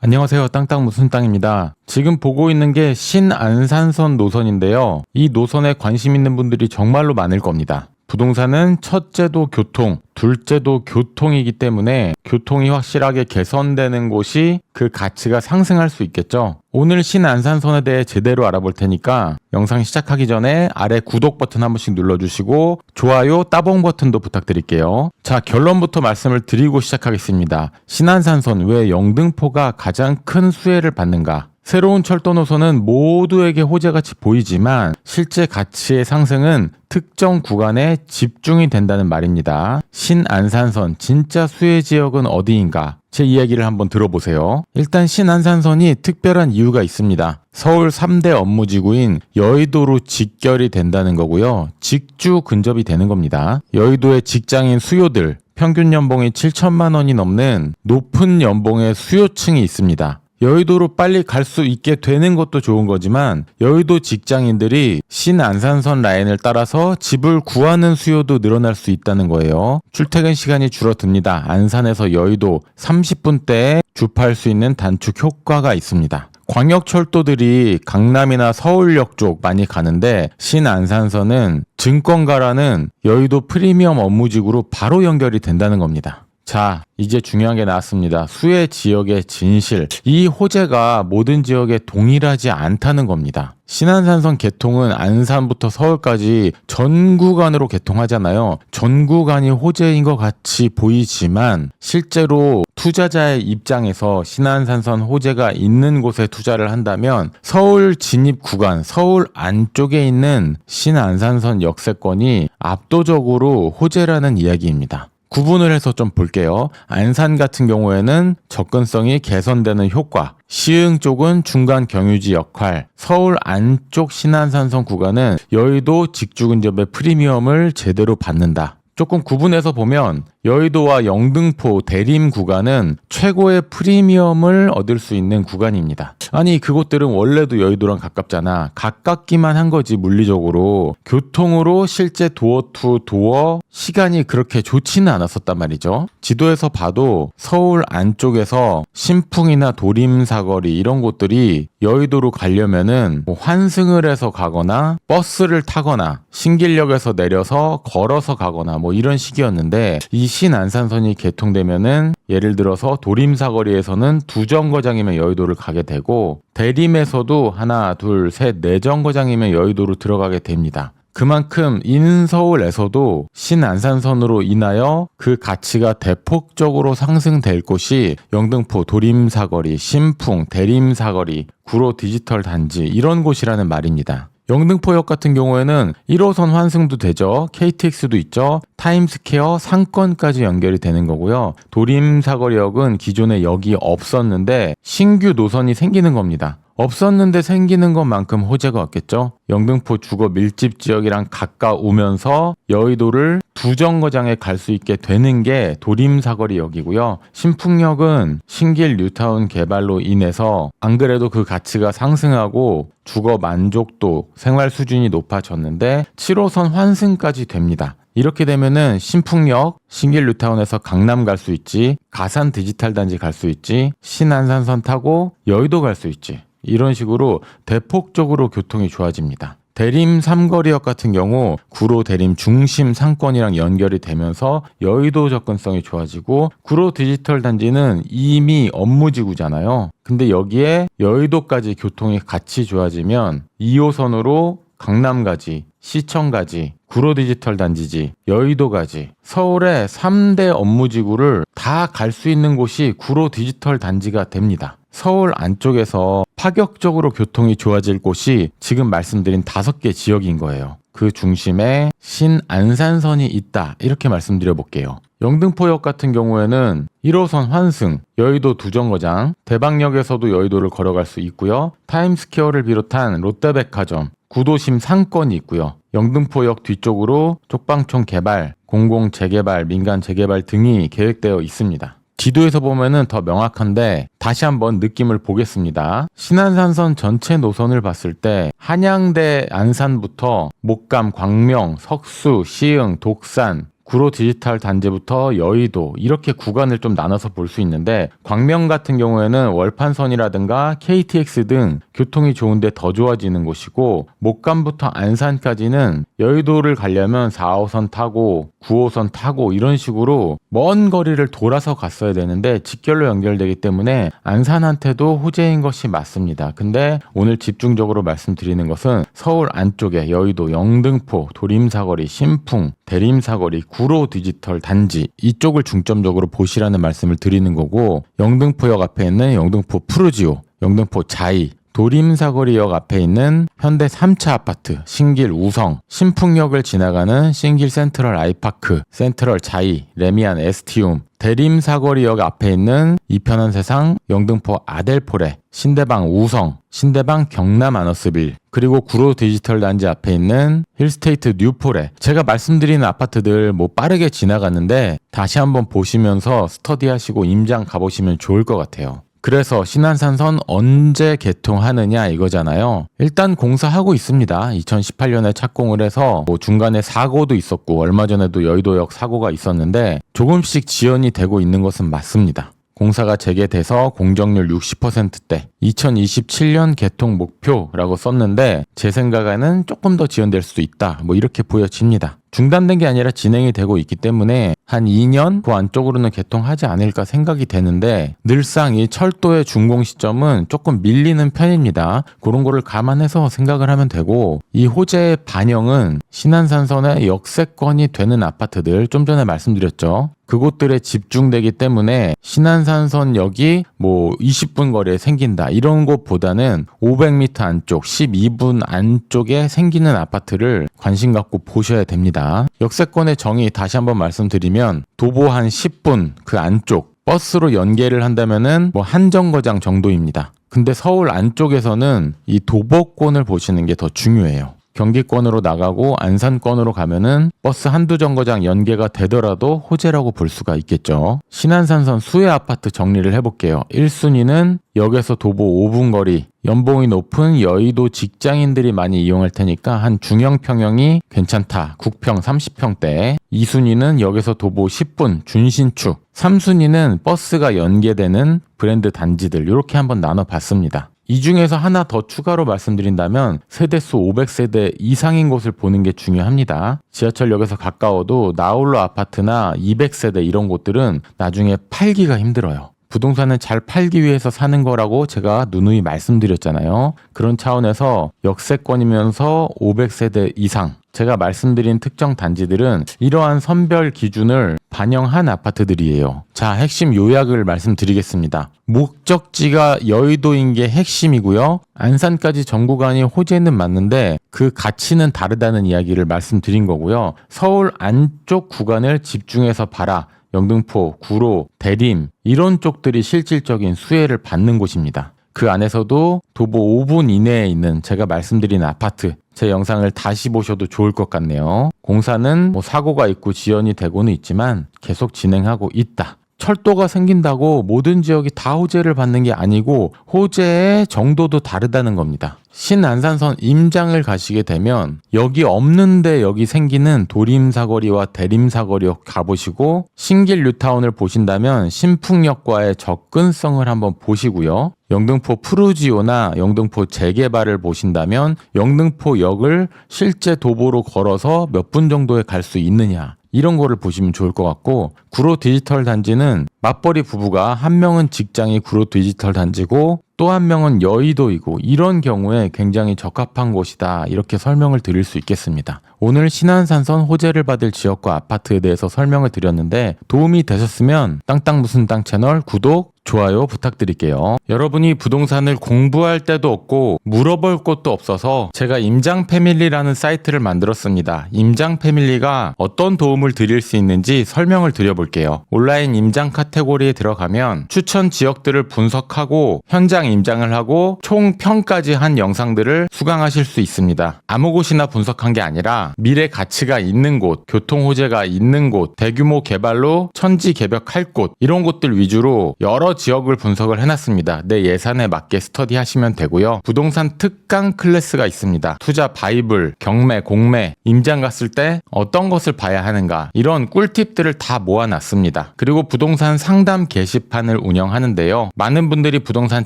안녕하세요. 땅땅 무슨 땅입니다. 지금 보고 있는 게 신안산선 노선인데요. 이 노선에 관심 있는 분들이 정말로 많을 겁니다. 부동산은 첫째도 교통, 둘째도 교통이기 때문에 교통이 확실하게 개선되는 곳이 그 가치가 상승할 수 있겠죠. 오늘 신안산선에 대해 제대로 알아볼 테니까 영상 시작하기 전에 아래 구독 버튼 한 번씩 눌러주시고 좋아요, 따봉 버튼도 부탁드릴게요. 자, 결론부터 말씀을 드리고 시작하겠습니다. 신안산선 왜 영등포가 가장 큰 수혜를 받는가? 새로운 철도 노선은 모두에게 호재같이 보이지만 실제 가치의 상승은 특정 구간에 집중이 된다는 말입니다. 신안산선 진짜 수혜 지역은 어디인가? 제 이야기를 한번 들어보세요. 일단 신안산선이 특별한 이유가 있습니다. 서울 3대 업무지구인 여의도로 직결이 된다는 거고요. 직주 근접이 되는 겁니다. 여의도의 직장인 수요들, 평균 연봉이 7천만 원이 넘는 높은 연봉의 수요층이 있습니다. 여의도로 빨리 갈 수 있게 되는 것도 좋은 거지만 여의도 직장인들이 신안산선 라인을 따라서 집을 구하는 수요도 늘어날 수 있다는 거예요. 출퇴근 시간이 줄어듭니다. 안산에서 여의도 30분대에 주파할 수 있는 단축 효과가 있습니다. 광역철도들이 강남이나 서울역 쪽 많이 가는데 신안산선은 증권가라는 여의도 프리미엄 업무지구로 바로 연결이 된다는 겁니다. 자, 이제 중요한 게 나왔습니다. 수혜 지역의 진실. 이 호재가 모든 지역에 동일하지 않다는 겁니다. 신안산선 개통은 안산부터 서울까지 전 구간으로 개통하잖아요. 전 구간이 호재인 것 같이 보이지만 실제로 투자자의 입장에서 신안산선 호재가 있는 곳에 투자를 한다면 서울 진입 구간, 서울 안쪽에 있는 신안산선 역세권이 압도적으로 호재라는 이야기입니다. 구분을 해서 좀 볼게요. 안산 같은 경우에는 접근성이 개선되는 효과, 시흥 쪽은 중간 경유지 역할, 서울 안쪽 신안산선 구간은 여의도 직주 근접의 프리미엄을 제대로 받는다. 조금 구분해서 보면 여의도와 영등포 대림 구간은 최고의 프리미엄을 얻을 수 있는 구간입니다. 아니, 그곳들은 원래도 여의도랑 가깝잖아. 가깝기만 한 거지 물리적으로. 교통으로 실제 도어 투 도어 시간이 그렇게 좋지는 않았었단 말이죠. 지도에서 봐도 서울 안쪽에서 신풍이나 도림사거리 이런 곳들이 여의도로 가려면은 환승을 해서 가거나 버스를 타거나 신길역에서 내려서 걸어서 가거나 이런 식이었는데 이 신안산선이 개통되면은 예를 들어서 도림사거리에서는 2정거장이면 여의도를 가게 되고 대림에서도 하나, 둘, 셋, 4정거장이면 여의도로 들어가게 됩니다. 그만큼 인서울에서도 신안산선으로 인하여 그 가치가 대폭적으로 상승될 곳이 영등포, 도림사거리, 신풍, 대림사거리, 구로 디지털 단지 이런 곳이라는 말입니다. 영등포역 같은 경우에는 1호선 환승도 되죠. KTX도 있죠. 타임스퀘어 상권까지 연결이 되는 거고요. 도림사거리역은 기존에 역이 없었는데 신규 노선이 생기는 겁니다. 없었는데 생기는 것만큼 호재가 없겠죠. 영등포 주거 밀집 지역이랑 가까우면서 여의도를 2정거장에 갈 수 있게 되는 게 도림사거리역이고요. 신풍역은 신길 뉴타운 개발로 인해서 안 그래도 그 가치가 상승하고 주거 만족도, 생활 수준이 높아졌는데 7호선 환승까지 됩니다. 이렇게 되면은 신풍역, 신길 뉴타운에서 강남 갈 수 있지, 가산 디지털 단지 갈 수 있지, 신안산선 타고 여의도 갈 수 있지. 이런 식으로 대폭적으로 교통이 좋아집니다. 대림 삼거리역 같은 경우 구로 대림 중심 상권이랑 연결이 되면서 여의도 접근성이 좋아지고 구로 디지털 단지는 이미 업무지구잖아요. 근데 여기에 여의도까지 교통이 같이 좋아지면 2호선으로 강남가지, 시청가지, 구로 디지털 단지지, 여의도가지, 서울의 3대 업무지구를 다 갈 수 있는 곳이 구로 디지털 단지가 됩니다. 서울 안쪽에서 파격적으로 교통이 좋아질 곳이 지금 말씀드린 5개 지역인 거예요. 그 중심에 신안산선이 있다. 이렇게 말씀드려 볼게요. 영등포역 같은 경우에는 1호선 환승, 여의도 2정거장, 대방역에서도 여의도를 걸어갈 수 있고요. 타임스퀘어를 비롯한 롯데백화점, 구도심 상권이 있고요. 영등포역 뒤쪽으로 쪽방촌 개발, 공공 재개발, 민간 재개발 등이 계획되어 있습니다. 지도에서 보면은 더 명확한데 다시 한번 느낌을 보겠습니다. 신안산선 전체 노선을 봤을 때 한양대 안산부터 목감, 광명, 석수, 시흥, 독산, 구로 디지털 단지부터 여의도 이렇게 구간을 좀 나눠서 볼 수 있는데, 광명 같은 경우에는 월판선이라든가 KTX 등 교통이 좋은데 더 좋아지는 곳이고, 목감부터 안산까지는 여의도를 가려면 4호선 타고 9호선 타고 이런 식으로 먼 거리를 돌아서 갔어야 되는데 직결로 연결되기 때문에 안산한테도 호재인 것이 맞습니다. 근데 오늘 집중적으로 말씀드리는 것은 서울 안쪽에 여의도, 영등포, 도림사거리, 신풍, 대림사거리, 구로 디지털 단지 이쪽을 중점적으로 보시라는 말씀을 드리는 거고, 영등포역 앞에 있는 영등포 푸르지오, 영등포 자이, 도림사거리역 앞에 있는 현대 3차 아파트 신길 우성, 신풍역을 지나가는 신길 센트럴 아이파크, 센트럴 자이, 레미안 에스티움, 대림사거리역 앞에 있는 이편한 세상, 영등포 아델포레, 신대방 우성, 신대방 경남 아너스빌, 그리고 구로 디지털 단지 앞에 있는 힐스테이트 뉴포레. 제가 말씀드리는 아파트들 빠르게 지나갔는데 다시 한번 보시면서 스터디하시고 임장 가보시면 좋을 것 같아요. 그래서 신안산선 언제 개통하느냐 이거잖아요. 일단 공사하고 있습니다. 2018년에 착공을 해서 중간에 사고도 있었고 얼마 전에도 여의도역 사고가 있었는데 조금씩 지연이 되고 있는 것은 맞습니다. 공사가 재개돼서 공정률 60%대 2027년 개통 목표라고 썼는데 제 생각에는 조금 더 지연될 수도 있다 이렇게 보여집니다. 중단된 게 아니라 진행이 되고 있기 때문에 한 2년 그 안쪽으로는 개통하지 않을까 생각이 되는데, 늘상 이 철도의 준공 시점은 조금 밀리는 편입니다. 그런 거를 감안해서 생각을 하면 되고, 이 호재의 반영은 신안산선의 역세권이 되는 아파트들, 좀 전에 말씀드렸죠. 그곳들에 집중되기 때문에 신안산선역이 20분 거리에 생긴다 이런 곳보다는 500m 안쪽, 12분 안쪽에 생기는 아파트를 관심 갖고 보셔야 됩니다. 역세권의 정의 다시 한번 말씀드리면 도보 한 10분 그 안쪽 버스로 연계를 한다면은 한 정거장 정도입니다. 근데 서울 안쪽에서는 이 도보권을 보시는 게 더 중요해요. 경기권으로 나가고 안산권으로 가면은 버스 한두 정거장 연계가 되더라도 호재라고 볼 수가 있겠죠. 신안산선 수혜 아파트 정리를 해볼게요. 1순위는 역에서 도보 5분 거리, 연봉이 높은 여의도 직장인들이 많이 이용할 테니까 한 중형 평형이 괜찮다. 국평 30평대. 2순위는 역에서 도보 10분 준신축. 3순위는 버스가 연계되는 브랜드 단지들. 이렇게 한번 나눠봤습니다. 이 중에서 하나 더 추가로 말씀드린다면 세대수 500세대 이상인 곳을 보는 게 중요합니다. 지하철역에서 가까워도 나홀로 아파트나 200세대 이런 곳들은 나중에 팔기가 힘들어요. 부동산은 잘 팔기 위해서 사는 거라고 제가 누누이 말씀드렸잖아요. 그런 차원에서 역세권이면서 500세대 이상, 제가 말씀드린 특정 단지들은 이러한 선별 기준을 반영한 아파트들이에요. 자, 핵심 요약을 말씀드리겠습니다. 목적지가 여의도인 게 핵심이고요. 안산까지 전 구간이 호재는 맞는데 그 가치는 다르다는 이야기를 말씀드린 거고요. 서울 안쪽 구간을 집중해서 봐라. 영등포, 구로, 대림 이런 쪽들이 실질적인 수혜를 받는 곳입니다. 그 안에서도 도보 5분 이내에 있는 제가 말씀드린 아파트, 제 영상을 다시 보셔도 좋을 것 같네요. 공사는 사고가 있고 지연이 되고는 있지만 계속 진행하고 있다. 철도가 생긴다고 모든 지역이 다 호재를 받는 게 아니고 호재의 정도도 다르다는 겁니다. 신안산선 임장을 가시게 되면 여기 없는데 여기 생기는 도림사거리와 대림사거리역 가보시고, 신길 뉴타운을 보신다면 신풍역과의 접근성을 한번 보시고요. 영등포 푸르지오나 영등포 재개발을 보신다면 영등포역을 실제 도보로 걸어서 몇 분 정도에 갈 수 있느냐, 이런 거를 보시면 좋을 것 같고, 구로 디지털 단지는 맞벌이 부부가 한 명은 직장이 구로 디지털 단지고 또 한 명은 여의도이고 이런 경우에 굉장히 적합한 곳이다, 이렇게 설명을 드릴 수 있겠습니다. 오늘 신안산선 호재를 받을 지역과 아파트에 대해서 설명을 드렸는데 도움이 되셨으면 땅땅 무슨 땅 채널 구독, 좋아요 부탁드릴게요. 여러분이 부동산을 공부할 때도 없고 물어볼 곳도 없어서 제가 임장패밀리라는 사이트를 만들었습니다. 임장패밀리가 어떤 도움을 드릴 수 있는지 설명을 드려볼게요. 온라인 임장 카테고리에 들어가면 추천 지역들을 분석하고 현장 임장을 하고 총 평까지 한 영상들을 수강하실 수 있습니다. 아무 곳이나 분석한 게 아니라 미래 가치가 있는 곳, 교통 호재가 있는 곳, 대규모 개발로 천지개벽할 곳, 이런 곳들 위주로 여러 여러 지역을 분석을 해놨습니다. 내 예산에 맞게 스터디 하시면 되고요. 부동산 특강 클래스가 있습니다. 투자 바이블, 경매, 공매, 임장 갔을 때 어떤 것을 봐야 하는가 이런 꿀팁들을 다 모아놨습니다. 그리고 부동산 상담 게시판을 운영하는데요. 많은 분들이 부동산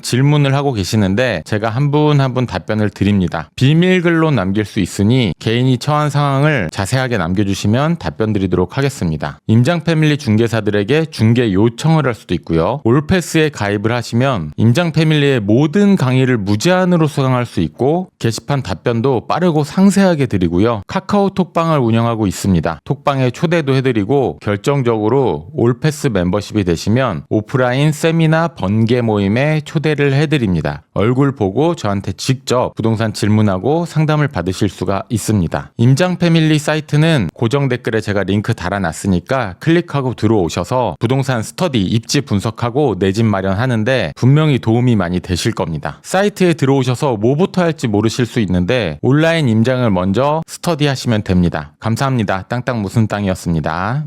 질문을 하고 계시는데 제가 한 분 한 분 답변을 드립니다. 비밀글로 남길 수 있으니 개인이 처한 상황을 자세하게 남겨주시면 답변 드리도록 하겠습니다. 임장 패밀리 중개사들에게 중개 요청을 할 수도 있고요. 올패스에 가입을 하시면 임장 패밀리의 모든 강의를 무제한으로 수강할 수 있고 게시판 답변도 빠르고 상세하게 드리고요. 카카오 톡방을 운영하고 있습니다. 톡방에 초대도 해드리고 결정적으로 올패스 멤버십이 되시면 오프라인 세미나 번개 모임에 초대를 해드립니다. 얼굴 보고 저한테 직접 부동산 질문하고 상담을 받으실 수가 있습니다. 임장 패밀리 사이트는 고정 댓글에 제가 링크 달아놨으니까 클릭하고 들어오셔서 부동산 스터디, 입지 분석하고 내 집 마련하는데 분명히 도움이 많이 되실 겁니다. 사이트에 들어오셔서 뭐부터 할지 모르실 수 있는데 온라인 임장을 먼저 스터디 하시면 됩니다. 감사합니다. 땅땅 무슨 땅이었습니다.